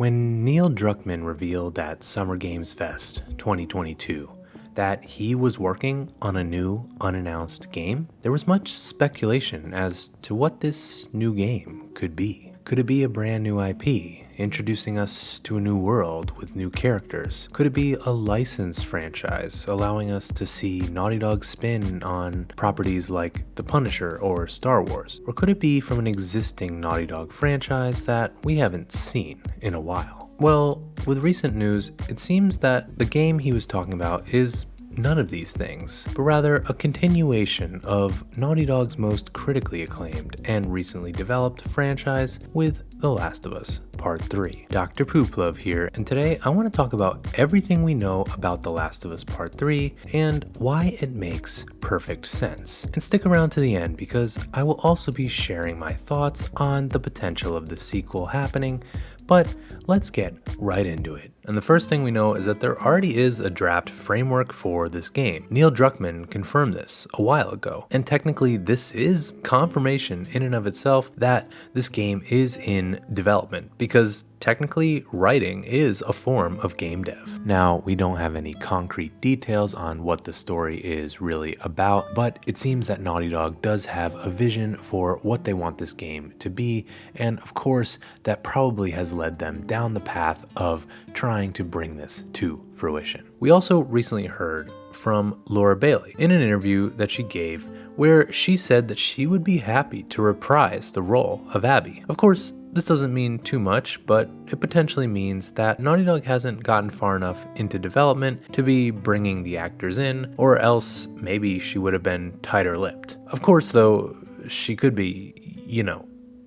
When Neil Druckman revealed at Summer Games Fest 2022 that he was working on a new unannounced game, there was much speculation as to what this new game could be. Could it be a brand new IP, introducing us to a new world with new characters? Could it be a licensed franchise, allowing us to see Naughty Dog's spin on properties like The Punisher or Star Wars? Or could it be from an existing Naughty Dog franchise that we haven't seen in a while? Well, with recent news, it seems that the game he was talking about is none of these things, but rather a continuation of Naughty Dog's most critically acclaimed and recently developed franchise with The Last of Us Part 3. Dr. Pooplove here, and today I want to talk about everything we know about The Last of Us Part 3 and why it makes perfect sense. And stick around to the end because I will also be sharing my thoughts on the potential of the sequel happening, but let's get right into it. And the first thing we know is that there already is a draft framework for this game. Neil Druckman confirmed this a while ago, and technically this is confirmation in and of itself that this game is in development, because technically writing is a form of game dev. Now, we don't have any concrete details on what the story is really about, but it seems that Naughty Dog does have a vision for what they want this game to be, and of course that probably has led them down the path of trying to bring this to fruition. We also recently heard from Laura Bailey in an interview that she gave where she said that she would be happy to reprise the role of Abby. Of course, this doesn't mean too much, but it potentially means that Naughty Dog hasn't gotten far enough into development to be bringing the actors in, or else maybe she would have been tighter-lipped. Of course, though, she could be,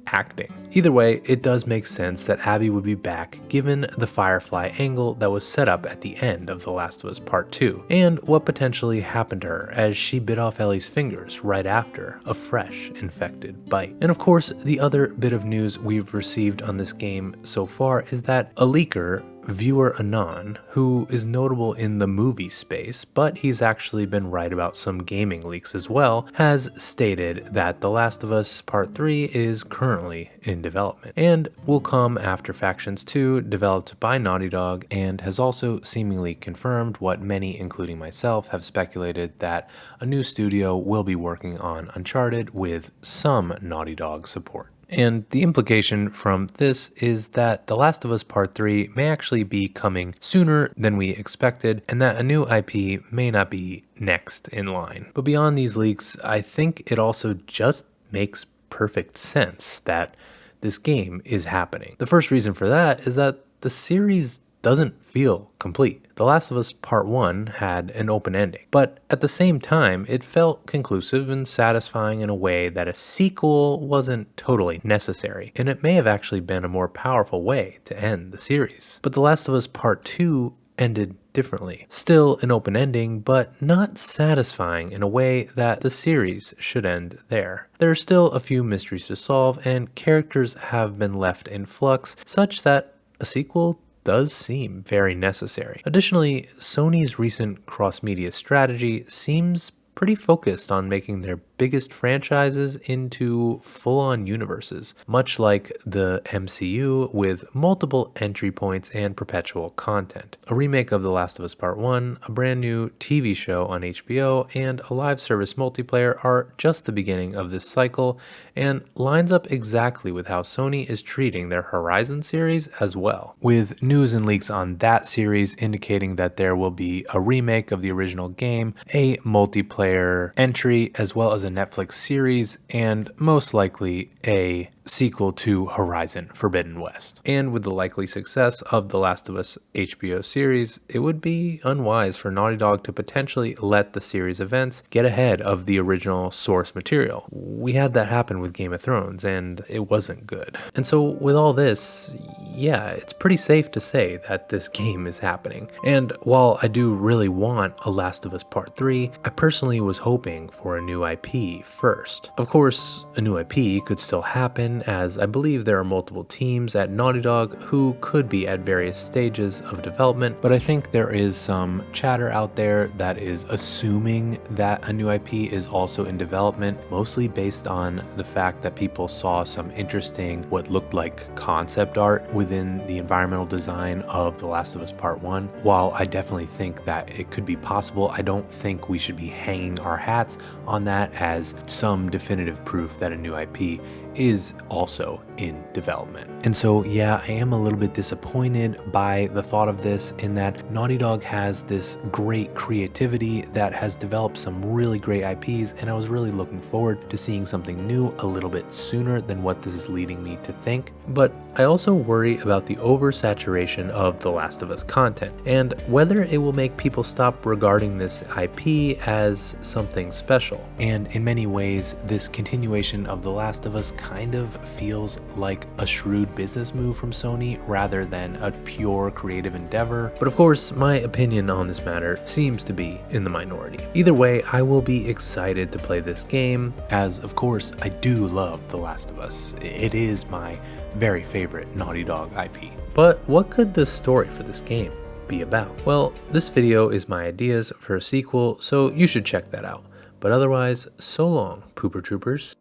acting. Either way, it does make sense that Abby would be back given the Firefly angle that was set up at the end of The Last of Us Part 2, and what potentially happened to her as she bit off Ellie's fingers right after a fresh infected bite. And of course, the other bit of news we've received on this game so far is that a leaker, Viewer Anon, who is notable in the movie space, but he's actually been right about some gaming leaks as well, has stated that The Last of Us Part 3 is currently in development and will come after Factions 2, developed by Naughty Dog, and has also seemingly confirmed what many, including myself, have speculated, that a new studio will be working on Uncharted with some Naughty Dog support. And the implication from this is that The Last of Us Part 3 may actually be coming sooner than we expected, and that a new IP may not be next in line. But beyond these leaks, I think it also just makes perfect sense that this game is happening. The first reason for that is that the series doesn't feel complete. The Last of Us Part 1 had an open ending, but at the same time, it felt conclusive and satisfying in a way that a sequel wasn't totally necessary, and it may have actually been a more powerful way to end the series. But The Last of Us Part 2 ended differently. Still an open ending, but not satisfying in a way that the series should end there. There are still a few mysteries to solve, and characters have been left in flux, such that a sequel does seem very necessary. Additionally, Sony's recent cross-media strategy seems pretty focused on making their biggest franchises into full-on universes, much like the MCU, with multiple entry points and perpetual content. A remake of The Last of Us Part 1, a brand new TV show on HBO, and a live service multiplayer are just the beginning of this cycle, and lines up exactly with how Sony is treating their Horizon series as well, with news and leaks on that series indicating that there will be a remake of the original game, a multiplayer entry, as well as a Netflix series, and most likely a sequel to Horizon Forbidden West. And with the likely success of The Last of Us HBO series, it would be unwise for Naughty Dog to potentially let the series events get ahead of the original source material. We had that happen with Game of Thrones, and it wasn't good. And so with all this, yeah, it's pretty safe to say that this game is happening. And while I do really want a Last of Us Part 3, I personally was hoping for a new IP IP first. Of course, a new IP could still happen, as I believe there are multiple teams at Naughty Dog who could be at various stages of development, but I think there is some chatter out there that is assuming that a new IP is also in development, mostly based on the fact that people saw some interesting, what looked like concept art within the environmental design of The Last of Us Part 1. While I definitely think that it could be possible, I don't think we should be hanging our hats on that as some definitive proof that a new IP is also in development. And so yeah, I am a little bit disappointed by the thought of this, in that Naughty Dog has this great creativity that has developed some really great IPs, and I was really looking forward to seeing something new a little bit sooner than what this is leading me to think. But I also worry about the oversaturation of The Last of Us content, and whether it will make people stop regarding this IP as something special. And in many ways, this continuation of The Last of Us kind of feels like a shrewd business move from Sony rather than a pure creative endeavor. But of course, my opinion on this matter seems to be in the minority. Either way, I will be excited to play this game, as of course I do love The Last of Us. It is my very favorite Naughty Dog IP. But what could the story for this game be about? Well, this video is my ideas for a sequel, so you should check that out. But otherwise, so long, Pooper Troopers.